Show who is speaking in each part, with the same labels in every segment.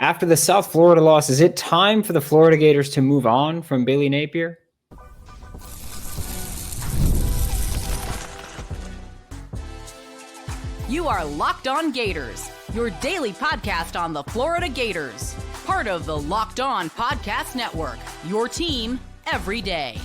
Speaker 1: After the South Florida loss, is it time for the Florida Gators to move on from Billy Napier?
Speaker 2: You are Locked On Gators, your daily podcast on the Florida Gators. Part of the Locked On Podcast Network, your team every day.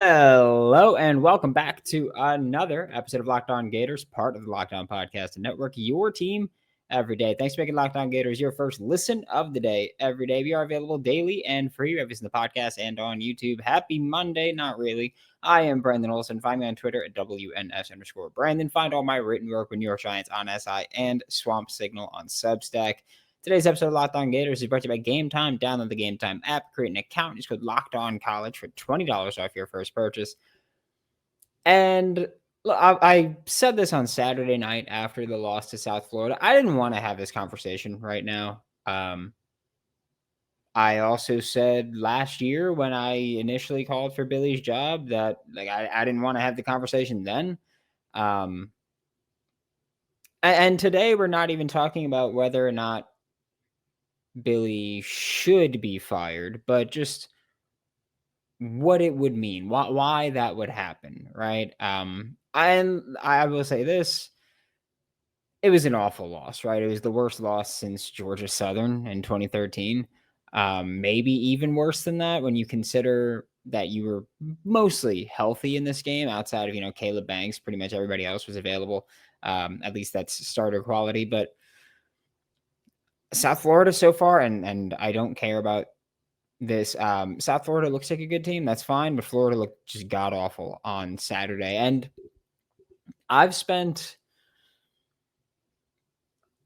Speaker 1: Hello, and welcome back to another episode of Locked On Gators, part of the Locked On Podcast Network, your team every day. Thanks for making Locked On Gators your first listen of the day every day. We are available daily and free, every single podcast and on YouTube. Happy Monday, not really. I am Brandon Olsen. Find me on Twitter at WNS_Brandon. Find all my written work with New York Giants on SI and Swamp Signal on Substack. Today's episode of Locked On Gators is brought to you by Game Time. Download the Game Time app, create an account, use code Locked On College for $20 off your first purchase. And look, I said this on Saturday night after the loss to South Florida. I didn't want to have this conversation right now. I also said last year when I initially called for Billy's job that I didn't want to have the conversation then. And today we're not even talking about whether or not Billy should be fired, but just what it would mean, why that would happen, right? And I will say this, it was an awful loss, right? It was the worst loss since Georgia Southern in 2013. Maybe even worse than that when you consider that you were mostly healthy in this game outside of, Caleb Banks. Pretty much everybody else was available. At least that's starter quality, but South Florida so far, and I don't care about this. South Florida looks like a good team. That's fine, but Florida looked just god awful on Saturday. And I've spent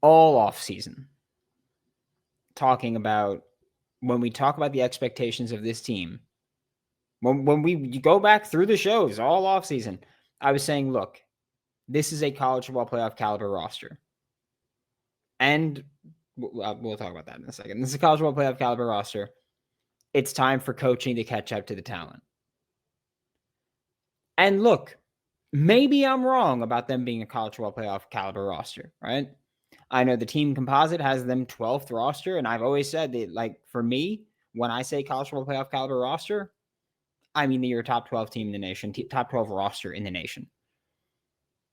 Speaker 1: all off season talking about when we talk about the expectations of this team. When we go back through the shows all off season, I was saying, look, this is a college football playoff caliber roster, and we'll talk about that in a second. This is a college football playoff caliber roster. It's time for coaching to catch up to the talent. And look, maybe I'm wrong about them being a college football playoff caliber roster, right? I know the team composite has them 12th roster, and I've always said that, for me, when I say college football playoff caliber roster, I mean that you're a top 12 team in the nation, top 12 roster in the nation.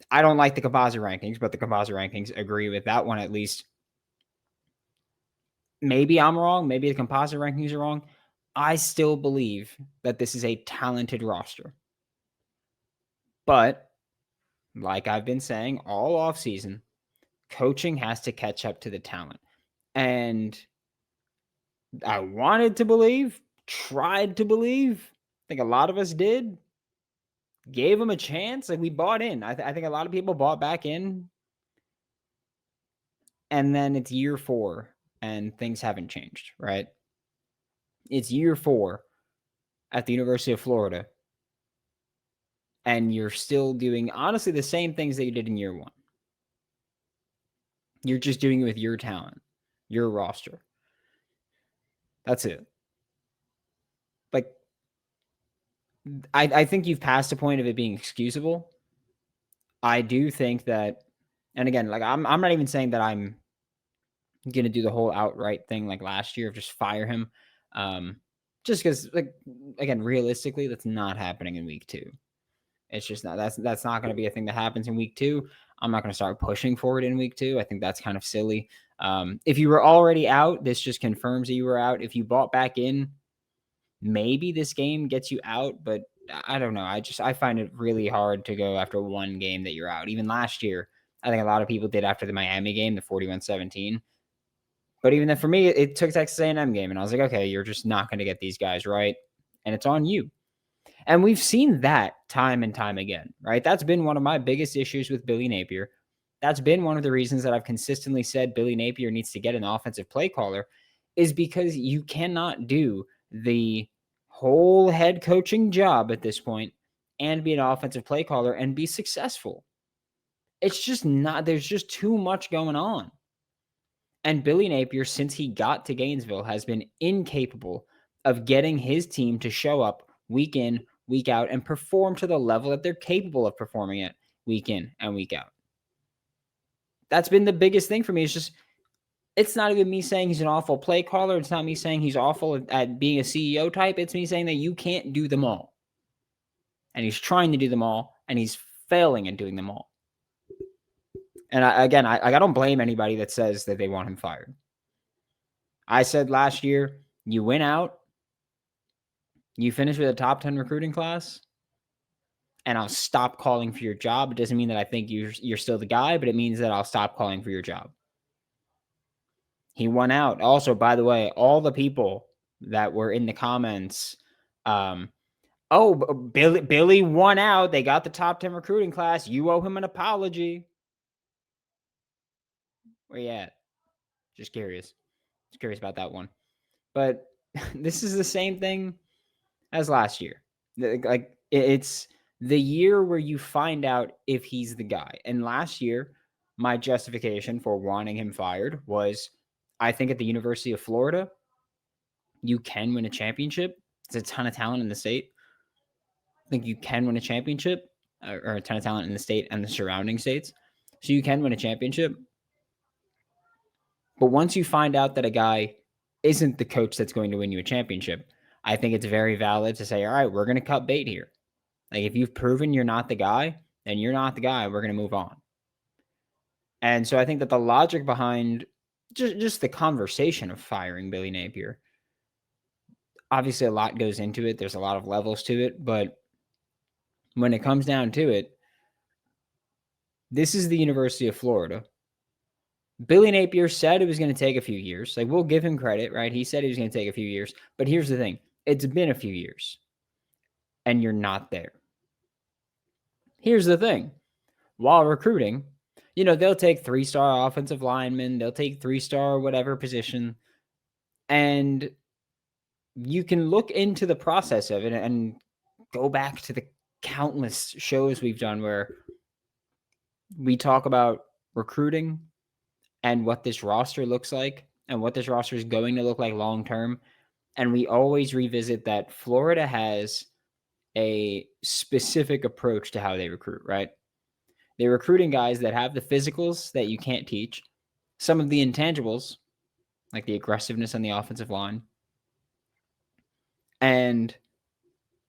Speaker 1: I don't like the composite rankings, but the composite rankings agree with that one at least. Maybe I'm wrong. Maybe the composite rankings are wrong. I still believe that this is a talented roster. But like I've been saying all offseason, coaching has to catch up to the talent. And I wanted to believe, tried to believe, I think a lot of us did, gave them a chance. We bought in. I think a lot of people bought back in. And then it's year 4 and things haven't changed, right? It's year 4 at the University of Florida. And you're still doing, honestly, the same things that you did in year 1. You're just doing it with your talent, your roster. That's it. I think you've passed the point of it being excusable. I do think that, and again, I'm not even saying that I'm going to do the whole outright thing like last year of just fire him. Just because, again, realistically, that's not happening in week 2. It's just not, that's not going to be a thing that happens in week 2. I'm not going to start pushing for it in week 2. I think that's kind of silly. If you were already out, this just confirms that you were out. If you bought back in, maybe this game gets you out, but I don't know. I find it really hard to go after one game that you're out. Even last year, I think a lot of people did after the Miami game, the 41-17. But even then, for me, it took Texas A&M game, and I was like, okay, you're just not going to get these guys right, and it's on you. And we've seen that time and time again, right? That's been one of my biggest issues with Billy Napier. That's been one of the reasons that I've consistently said Billy Napier needs to get an offensive play caller, is because you cannot do the whole head coaching job at this point and be an offensive play caller and be successful. It's just not, there's just too much going on. And Billy Napier, since he got to Gainesville, has been incapable of getting his team to show up week in, week out, and perform to the level that they're capable of performing at week in and week out. That's been the biggest thing for me. It's just It's not even me saying he's an awful play caller. It's not me saying he's awful at being a CEO type. It's me saying that you can't do them all. And he's trying to do them all, and he's failing at doing them all. And I don't blame anybody that says that they want him fired. I said last year, you win out, you finish with a top 10 recruiting class, and I'll stop calling for your job. It doesn't mean that I think you're still the guy, but it means that I'll stop calling for your job. He won out. Also, by the way, all the people that were in the comments, Billy won out. They got the top 10 recruiting class. You owe him an apology. Where you at? Just curious. Just curious about that one. But this is the same thing as last year. Like, it's the year where you find out if he's the guy. And last year, my justification for wanting him fired was, I think at the University of Florida, you can win a championship. There's a ton of talent in the state. I think you can win a championship, or a ton of talent in the state and the surrounding states. So you can win a championship. But once you find out that a guy isn't the coach that's going to win you a championship, I think it's very valid to say, all right, we're going to cut bait here. Like, if you've proven you're not the guy, then you're not the guy. We're going to move on. And so I think that the logic behind just the conversation of firing Billy Napier, obviously a lot goes into it. There's a lot of levels to it. But when it comes down to it, this is the University of Florida. Billy Napier said it was going to take a few years. Like, we'll give him credit, right? He said it was going to take a few years. But here's the thing. It's been a few years. And you're not there. Here's the thing. While recruiting, they'll take 3-star offensive linemen. They'll take 3-star whatever position. And you can look into the process of it and go back to the countless shows we've done where we talk about recruiting and what this roster looks like and what this roster is going to look like long term. And we always revisit that Florida has a specific approach to how they recruit, right? They're recruiting guys that have the physicals that you can't teach, some of the intangibles, like the aggressiveness on the offensive line, and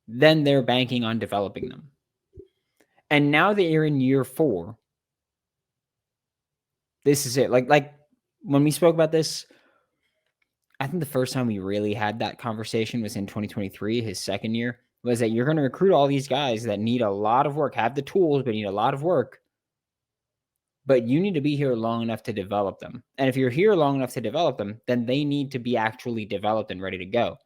Speaker 1: then they're banking on developing them. And now that you're in year 4, this is it. Like when we spoke about this, I think the first time we really had that conversation was in 2023, his second year, was that you're going to recruit all these guys that need a lot of work, have the tools, but need a lot of work. But you need to be here long enough to develop them. And if you're here long enough to develop them, then they need to be actually developed and ready to go.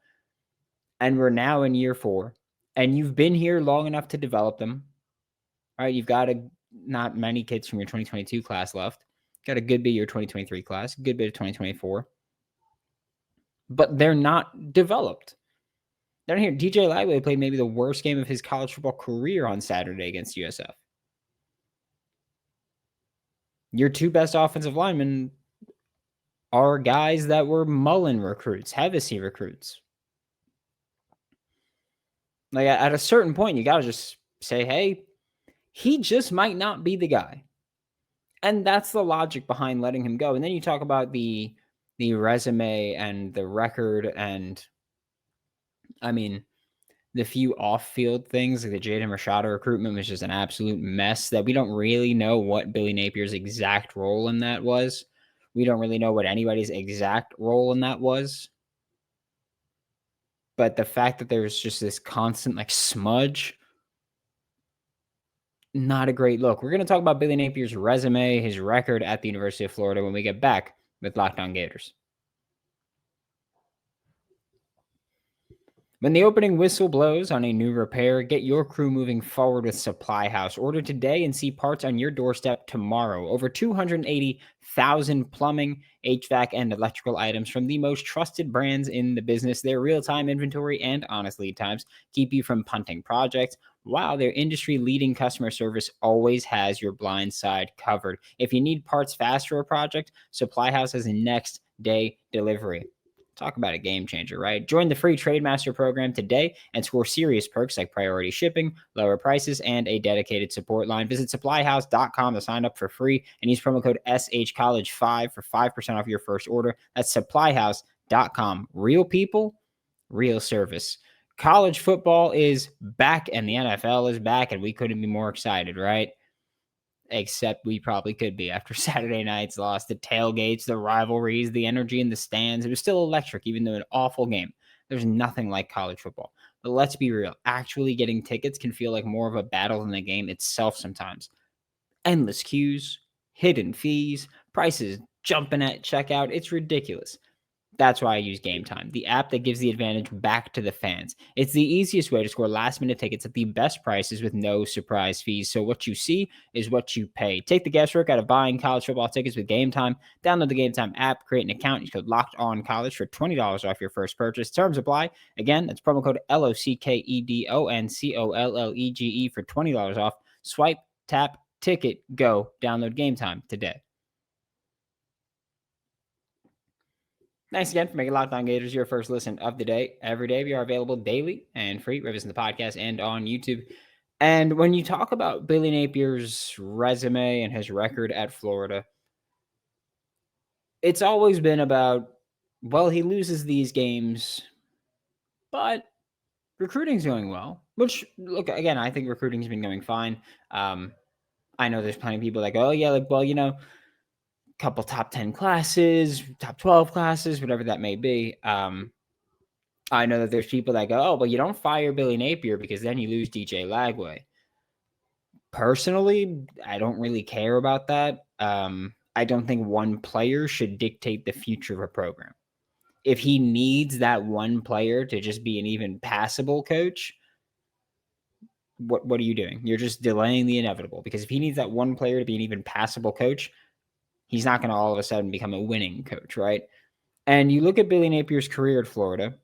Speaker 1: And we're now in year 4, and you've been here long enough to develop them. All right, you've got not many kids from your 2022 class left. Got a good bit of your 2023 class, a good bit of 2024. But they're not developed. They're not here. DJ Lagway played maybe the worst game of his college football career on Saturday against USF. Your 2 best offensive linemen are guys that were Mullen recruits, Hevesy recruits. Like, at a certain point, you got to just say, hey, he just might not be the guy. And that's the logic behind letting him go. And then you talk about the resume and the record and, I mean, the few off-field things, like the Jaden Rashada recruitment was just an absolute mess that we don't really know what Billy Napier's exact role in that was. We don't really know what anybody's exact role in that was. But the fact that there's just this constant, smudge, not a great look. We're going to talk about Billy Napier's resume, his record at the University of Florida when we get back with Locked On Gators. When the opening whistle blows on a new repair, get your crew moving forward with Supply House. Order today and see parts on your doorstep tomorrow. Over 280,000 plumbing, HVAC, and electrical items from the most trusted brands in the business. Their real-time inventory and honest lead times keep you from punting projects, while their industry-leading customer service always has your blind side covered. If you need parts fast for a project, Supply House has a next-day delivery. Talk about a game changer, right? Join the free Trademaster program today and score serious perks like priority shipping, lower prices, and a dedicated support line. Visit supplyhouse.com to sign up for free and use promo code SHCollege5 for 5% off your first order. That's supplyhouse.com. Real people, real service. College football is back and the NFL is back, and we couldn't be more excited, right? Except we probably could be after Saturday night's loss. The tailgates, the rivalries, the energy in the stands. It was still electric, even though an awful game. There's nothing like college football. But let's be real. Actually getting tickets can feel like more of a battle than the game itself sometimes. Endless queues, hidden fees, prices jumping at checkout. It's ridiculous. That's why I use Game Time, the app that gives the advantage back to the fans. It's the easiest way to score last-minute tickets at the best prices with no surprise fees. So what you see is what you pay. Take the guesswork out of buying college football tickets with Game Time. Download the Game Time app, create an account, use code LOCKEDONCollege for $20 off your first purchase. Terms apply. Again, that's promo code LOCKEDONCOLLEGE for $20 off. Swipe, tap, ticket, go. Download Game Time today. Thanks again for making Locked On Gators your first listen of the day. Every day we are available daily and free, whether it's in the podcast and on YouTube. And when you talk about Billy Napier's resume and his record at Florida, it's always been about, well, he loses these games, but recruiting's going well. Which, look, again, I think recruiting's been going fine. I know there's plenty of people that go, oh, yeah, like, well, couple top 10 classes, top 12 classes, whatever that may be. I know that there's people that go, oh, well, you don't fire Billy Napier because then you lose DJ Lagway. Personally, I don't really care about that. I don't think one player should dictate the future of a program. If he needs that one player to just be an even passable coach, what are you doing? You're just delaying the inevitable, because if he needs that one player to be an even passable coach, he's not going to all of a sudden become a winning coach, right? And you look at Billy Napier's career at Florida,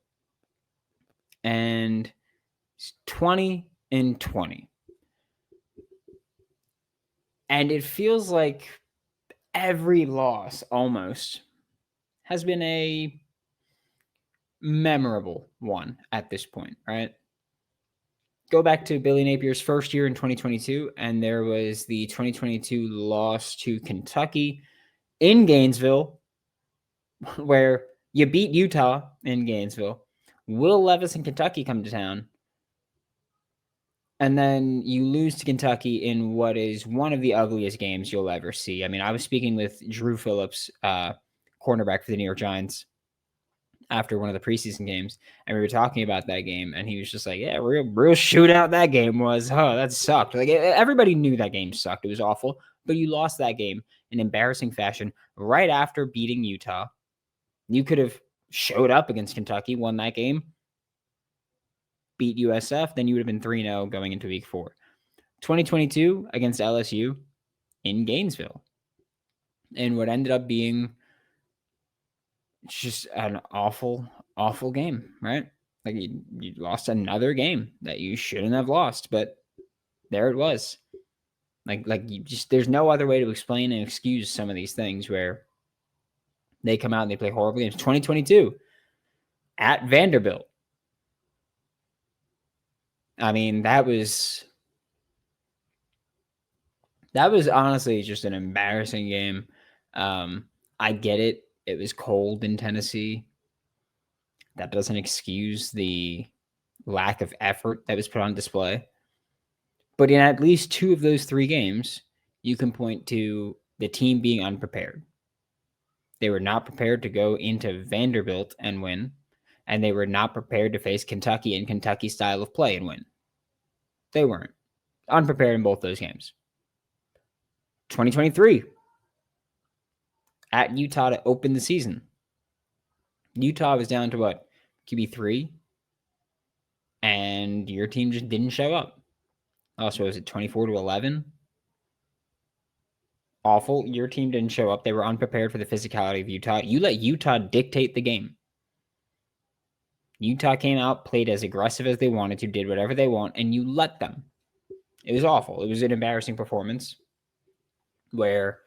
Speaker 1: and he's 20-20. And it feels like every loss almost has been a memorable one at this point, right? Go back to Billy Napier's first year in 2022, and there was the 2022 loss to Kentucky in Gainesville, where you beat Utah in Gainesville. Will Levis and Kentucky come to town, and then you lose to Kentucky in what is one of the ugliest games you'll ever see. I mean, I was speaking with Drew Phillips, cornerback for the New York Giants, after one of the preseason games, and we were talking about that game, and he was just like, yeah, real shootout that game was. Oh, that sucked. Like, everybody knew that game sucked. It was awful, but you lost that game in embarrassing fashion right after beating Utah. You could have showed up against Kentucky, won that game, beat USF, then you would have been 3-0 going into week 4. 2022 against LSU in Gainesville, and what ended up being just an awful game, right? Like, you lost another game that you shouldn't have lost, but there it was. Like you just, there's no other way to explain and excuse some of these things where they come out and they play horrible games. 2022 at Vanderbilt. I mean, that was honestly just an embarrassing game. I get it. It was cold in Tennessee. That doesn't excuse the lack of effort that was put on display. But in at least 2 of those 3 games, you can point to the team being unprepared. They were not prepared to go into Vanderbilt and win, and they were not prepared to face Kentucky and Kentucky's style of play and win. They weren't. Unprepared in both those games. 2023, at Utah to open the season. Utah was down to what? QB3? And your team just didn't show up. Also, was it 24-11? Awful. Your team didn't show up. They were unprepared for the physicality of Utah. You let Utah dictate the game. Utah came out, played as aggressive as they wanted to, did whatever they want, and you let them. It was awful. It was an embarrassing performance where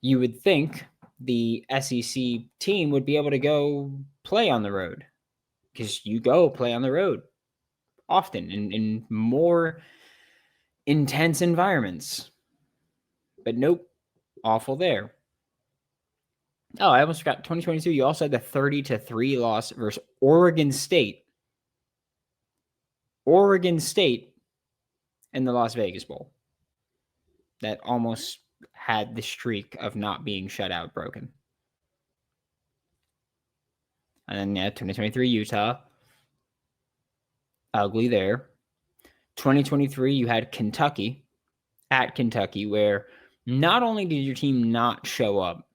Speaker 1: you would think the SEC team would be able to go play on the road because you go play on the road often in more intense environments. But nope, awful there. Oh, I almost forgot 2022. You also had the 30-3 loss versus Oregon State. Oregon State in the Las Vegas Bowl. That almost had the streak of not being shut out broken. And then, 2023 Utah. Ugly there. 2023, you had Kentucky at Kentucky, where not only did your team not show up,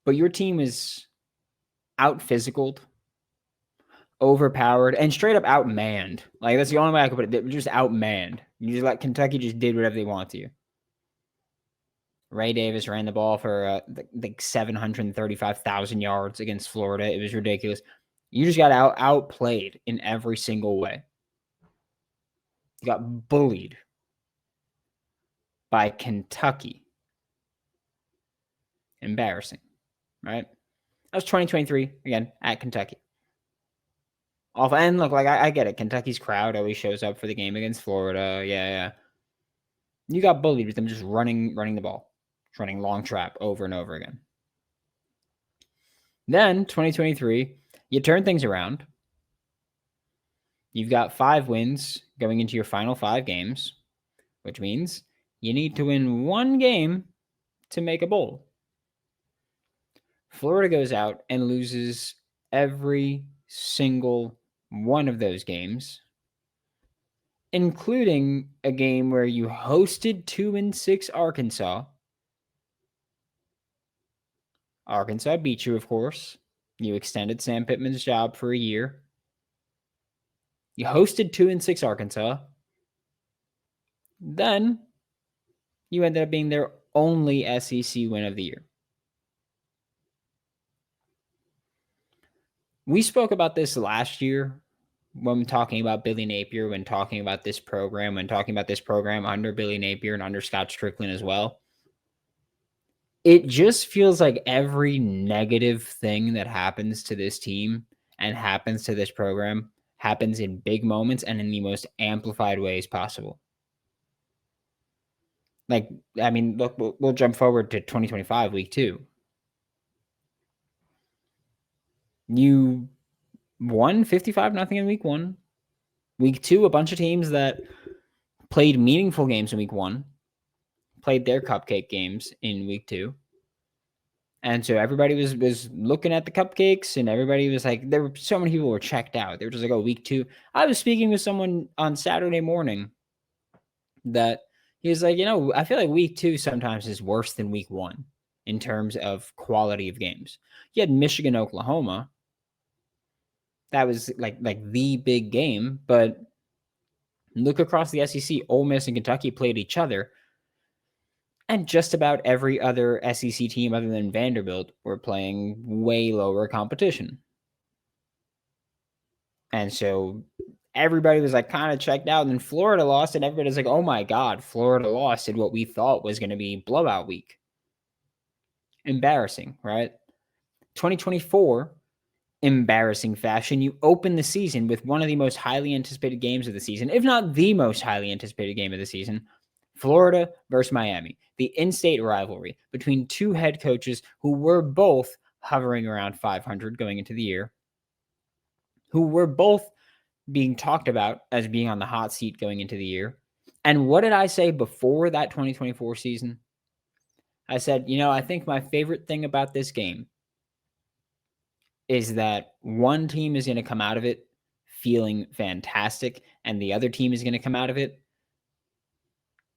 Speaker 1: but your team is out-physicaled, overpowered, and straight up outmanned. Like, that's the only way I could put it. They were just outmanned. You just let Kentucky just did whatever they want to you. Ray Davis ran the ball for like 735,000 yards against Florida. It was ridiculous. You just got outplayed in every single way. You got bullied by Kentucky. Embarrassing, right? That was 2023, again, at Kentucky. Awful. And look, like, I get it. Kentucky's crowd always shows up for the game against Florida. Yeah. You got bullied with them just running the ball. Running long trap over and over again. Then, 2023, you turn things around. You've got 5 wins going into your final 5 games, which means you need to win 1 game to make a bowl. Florida goes out and loses every single one of those games, including a game where you hosted 2-6 Arkansas. Arkansas beat you, of course. You extended Sam Pittman's job for a year. You hosted 2-6 Arkansas. Then you ended up being their only SEC win of the year. We spoke about this last year when talking about Billy Napier, when talking about this program under Billy Napier and under Scott Strickland as well. It just feels like every negative thing that happens to this team and happens to this program happens in big moments and in the most amplified ways possible. Like, I mean, look, we'll jump forward to 2025, week 2. You won 55-0 in week 1. Week 2, a bunch of teams that played meaningful games in week 1 played their cupcake games in week 2. And so everybody was looking at the cupcakes, and everybody was like, there were so many people were checked out. They were just like, oh, week 2. I was speaking with someone on Saturday morning that he was like, I feel like week 2 sometimes is worse than week 1 in terms of quality of games. You had Michigan, Oklahoma. That was like the big game, but look across the SEC, Ole Miss and Kentucky played each other. And just about every other SEC team other than Vanderbilt were playing way lower competition. And so everybody was like kind of checked out. And then Florida lost, and everybody's like, oh my God, Florida lost in what we thought was going to be blowout week. Embarrassing, right? 2024, embarrassing fashion. You open the season with one of the most highly anticipated games of the season, if not the most highly anticipated game of the season. Florida versus Miami, the in-state rivalry between 2 head coaches who were both hovering around 500 going into the year, who were both being talked about as being on the hot seat going into the year. And what did I say before that 2024 season? I said, I think my favorite thing about this game is that one team is going to come out of it feeling fantastic, and the other team is going to come out of it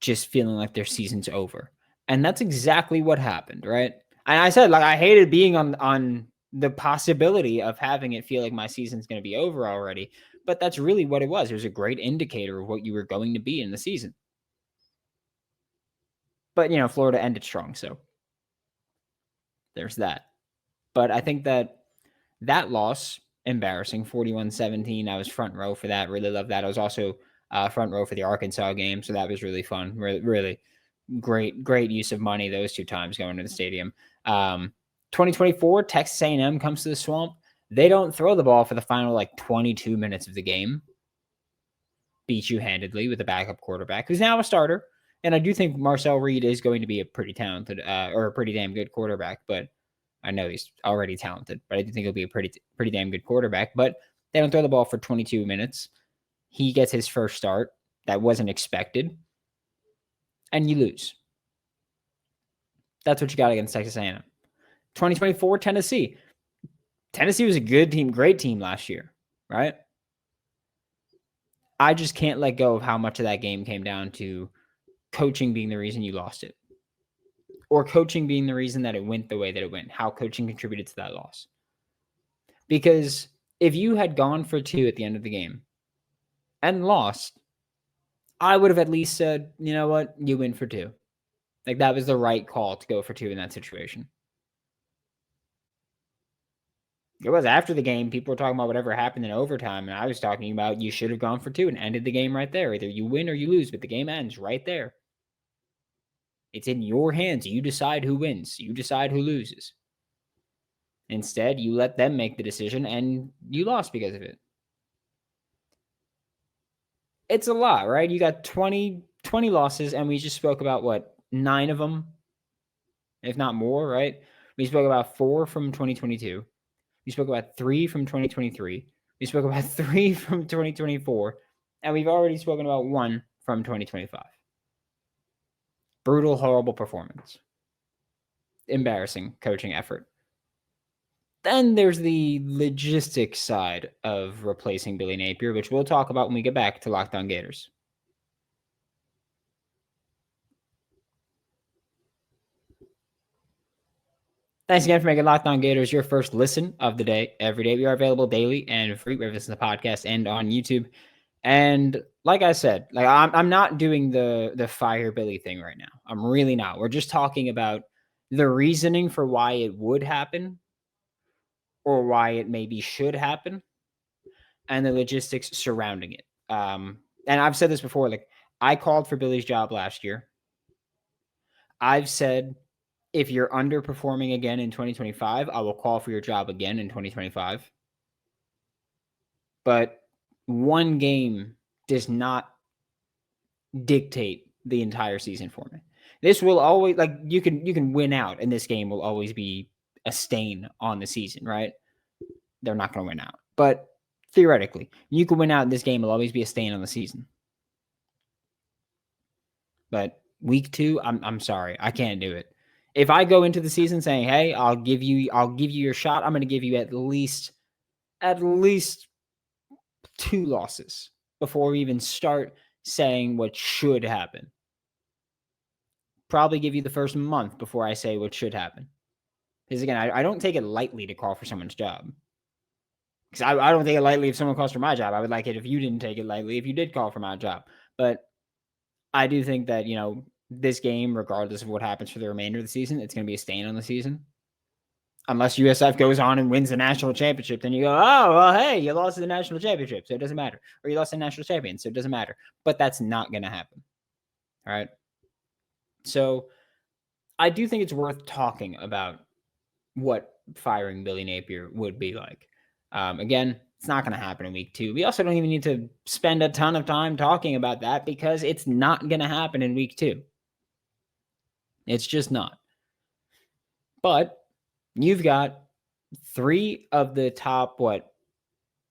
Speaker 1: just feeling like their season's over. And that's exactly what happened, right? And I said, like, I hated being on the possibility of having it feel like my season's going to be over already. But that's really what it was. It was a great indicator of what you were going to be in the season. But, Florida ended strong, so there's that. But I think that loss, embarrassing, 41-17. I was front row for that. Really loved that. I was also front row for the Arkansas game, so that was really fun. Really, really great use of money those 2 times going to the stadium. 2024, Texas A&M comes to the Swamp. They don't throw the ball for the final 22 minutes of the game. Beat you handedly with a backup quarterback who's now a starter. And I do think Marcel Reed is going to be a pretty talented or a pretty damn good quarterback. But I know he's already talented, but I do think he'll be a pretty damn good quarterback. But they don't throw the ball for 22 minutes. He gets his first start. That wasn't expected. And you lose. That's what you got against Texas A&M. 2024, Tennessee. Tennessee was a good team, great team last year, right? I just can't let go of how much of that game came down to coaching being the reason you lost it. Or coaching being the reason that it went the way that it went. How coaching contributed to that loss. Because if you had gone for 2 at the end of the game and lost, I would have at least said, you know what, you win for 2. That was the right call to go for 2 in that situation. It was after the game. People were talking about whatever happened in overtime, and I was talking about you should have gone for 2 and ended the game right there. Either you win or you lose, but the game ends right there. It's in your hands. You decide who wins. You decide who loses. Instead, you let them make the decision, and you lost because of it. It's a lot, right? You got 20 losses, and we just spoke about, 9 of them, if not more, right? We spoke about 4 from 2022. We spoke about 3 from 2023. We spoke about 3 from 2024. And we've already spoken about 1 from 2025. Brutal, horrible performance. Embarrassing coaching effort. Then there's the logistics side of replacing Billy Napier, which we'll talk about when we get back to Lockdown Gators. Thanks again for making Lockdown Gators your first listen of the day every day. We are available daily and free wherever this is the podcast and on YouTube. And like I said, I'm not doing the fire Billy thing right now. I'm really not. We're just talking about the reasoning for why it would happen or why it maybe should happen and the logistics surrounding it. And I've said this before, I called for Billy's job last year. I've said, if you're underperforming again in 2025, I will call for your job again in 2025. But one game does not dictate the entire season for me. This will always, you can win out, and this game will always be a stain on the season, right? They're not going to win out. But theoretically, you can win out, and this game will always be a stain on the season. But week 2, I'm sorry, I can't do it. If I go into the season saying, "Hey, I'll give you your shot," I'm going to give you at least 2 losses before we even start saying what should happen. Probably give you the first month before I say what should happen. Because again, I don't take it lightly to call for someone's job. Because I don't take it lightly if someone calls for my job. I would like it if you didn't take it lightly if you did call for my job. But I do think that, this game, regardless of what happens for the remainder of the season, it's going to be a stain on the season. Unless USF goes on and wins the national championship, then you go, oh, well, hey, you lost the national championship, so it doesn't matter. Or you lost the national champion, so it doesn't matter. But that's not going to happen. All right? So I do think it's worth talking about what firing Billy Napier would be like. Again, it's not going to happen in week 2. We also don't even need to spend a ton of time talking about that because it's not going to happen in week 2. It's just not. But you've got 3 of the top,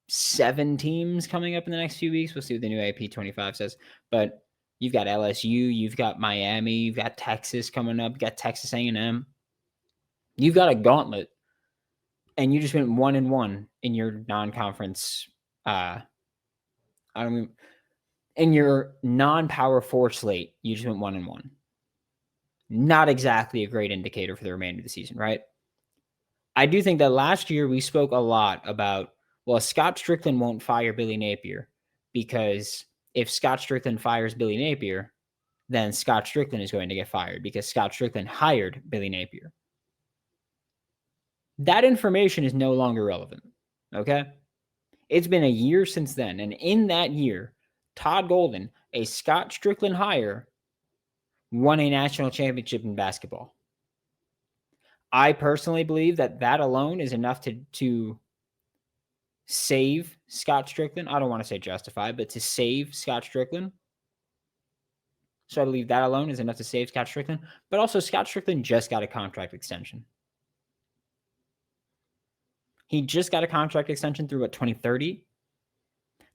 Speaker 1: 7 teams coming up in the next few weeks. We'll see what the new AP 25 says. But you've got LSU, you've got Miami, you've got Texas coming up, you've got Texas A&M. You've got a gauntlet. And you just went 1-1 in your non-conference. In your non-power 4 slate, you just went 1-1. Not exactly a great indicator for the remainder of the season, right? I do think that last year we spoke a lot about, Scott Strickland won't fire Billy Napier because if Scott Strickland fires Billy Napier, then Scott Strickland is going to get fired because Scott Strickland hired Billy Napier. That information is no longer relevant, okay? It's been a year since then, and in that year, Todd Golden, a Scott Strickland hire, won a national championship in basketball. I personally believe that alone is enough to save Scott Strickland. I don't want to say justify, but to save Scott Strickland. So I believe that alone is enough to save Scott Strickland. But also, Scott Strickland just got a contract extension. He just got a contract extension through 2030.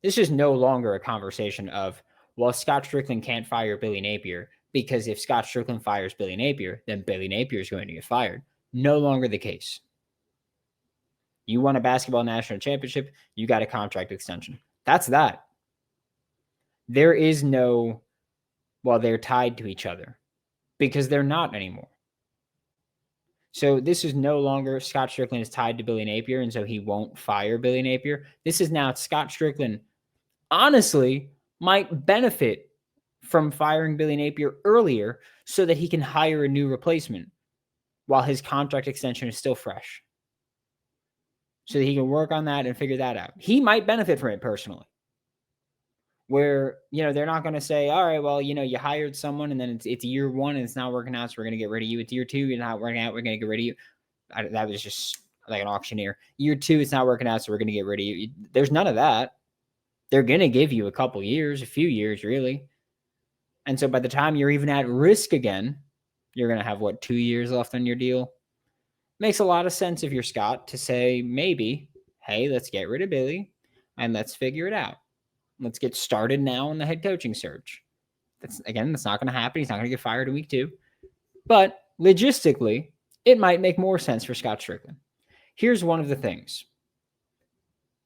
Speaker 1: This is no longer a conversation of, well, Scott Strickland can't fire Billy Napier, because if Scott Strickland fires Billy Napier, then Billy Napier is going to get fired. No longer the case. You won a basketball national championship, you got a contract extension. That's that. There is no, well, they're tied to each other, because they're not anymore. So this is no longer Scott Strickland is tied to Billy Napier, and so he won't fire Billy Napier. This is now Scott Strickland, honestly, might benefit from firing Billy Napier earlier so that he can hire a new replacement while his contract extension is still fresh. So that he can work on that and figure that out. He might benefit from it personally. Where, they're not going to say, all right, well, you hired someone and then it's year one and it's not working out, so we're going to get rid of you. It's year two, you're not working out, we're going to get rid of you. That was just like an auctioneer. Year two, it's not working out, so we're going to get rid of you. There's none of that. They're going to give you a few years, really. And so by the time you're even at risk again, you're going to have, 2 years left on your deal? Makes a lot of sense if you're Scott to say, maybe, hey, let's get rid of Billy and let's figure it out. Let's get started now on the head coaching search. That's not going to happen. He's not going to get fired in week 2. But logistically, it might make more sense for Scott Strickland. Here's one of the things.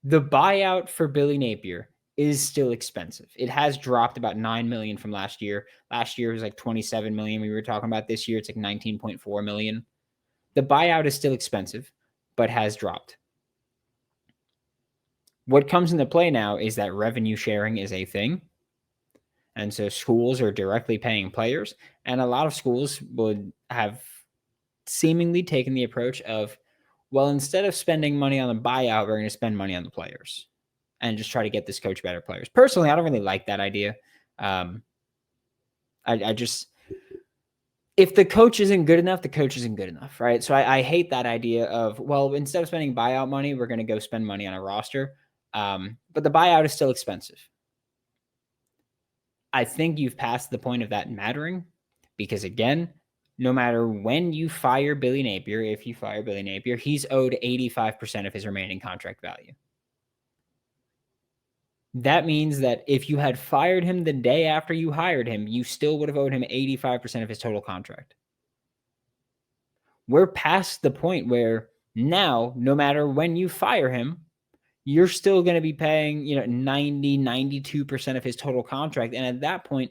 Speaker 1: The buyout for Billy Napier is still expensive. It has dropped about $9 million from last year. Last year was like $27 million. We were talking about this year. It's like $19.4 million. The buyout is still expensive, but has dropped. What comes into play now is that revenue sharing is a thing. And so schools are directly paying players. And a lot of schools would have seemingly taken the approach of, well, instead of spending money on the buyout, we're going to spend money on the players and just try to get this coach better players. Personally, I don't really like that idea. If the coach isn't good enough, the coach isn't good enough, right? So I hate that idea of, well, instead of spending buyout money, we're going to go spend money on a roster. But the buyout is still expensive. I think you've passed the point of that mattering because, again, no matter when you fire Billy Napier, if you fire Billy Napier, he's owed 85% of his remaining contract value. That means that if you had fired him the day after you hired him, you still would have owed him 85% of his total contract. We're past the point where now, no matter when you fire him, you're still going to be paying, 90, 92% of his total contract. And at that point,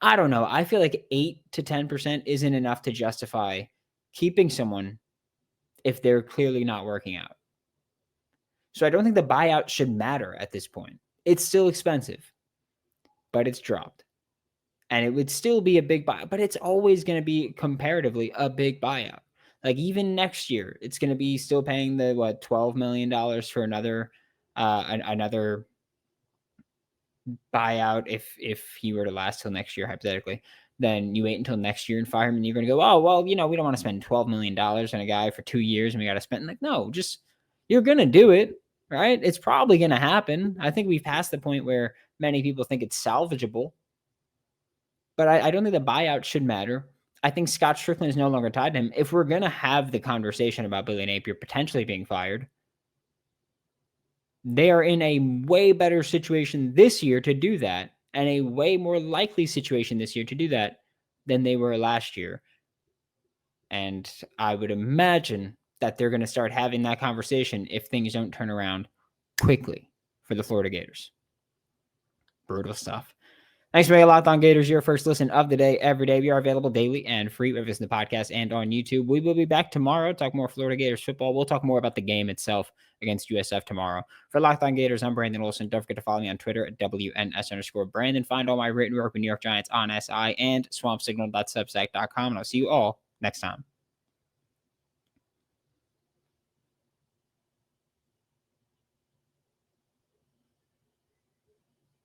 Speaker 1: I don't know. I feel like 8 to 10% isn't enough to justify keeping someone if they're clearly not working out. So I don't think the buyout should matter at this point. It's still expensive, but it's dropped. And it would still be a big buyout, but it's always going to be comparatively a big buyout. Like even next year, it's going to be still paying the $12 million for another buyout if he were to last till next year, hypothetically. Then you wait until next year and fire him, and you're going to go, oh, well, we don't want to spend $12 million on a guy for 2 years, and we got to spend no, just you're going to do it, right? It's probably going to happen. I think we've passed the point where many people think it's salvageable, but I don't think the buyout should matter. I think Scott Strickland is no longer tied to him. If we're going to have the conversation about Billy Napier potentially being fired, they are in a way better situation this year to do that, and a way more likely situation this year to do that than they were last year. And I would imagine that they're going to start having that conversation if things don't turn around quickly for the Florida Gators. Brutal stuff. Thanks for making Locked On Gators your first listen of the day every day. We are available daily and free wherever it's in the podcast and on YouTube. We will be back tomorrow, talk more Florida Gators football. We'll talk more about the game itself against USF tomorrow. For Locked On Gators, I'm Brandon Olsen. Don't forget to follow me on Twitter at WNS_Brandon. Find all my written work with New York Giants on SI and swampsignal.substack.com. And I'll see you all next time.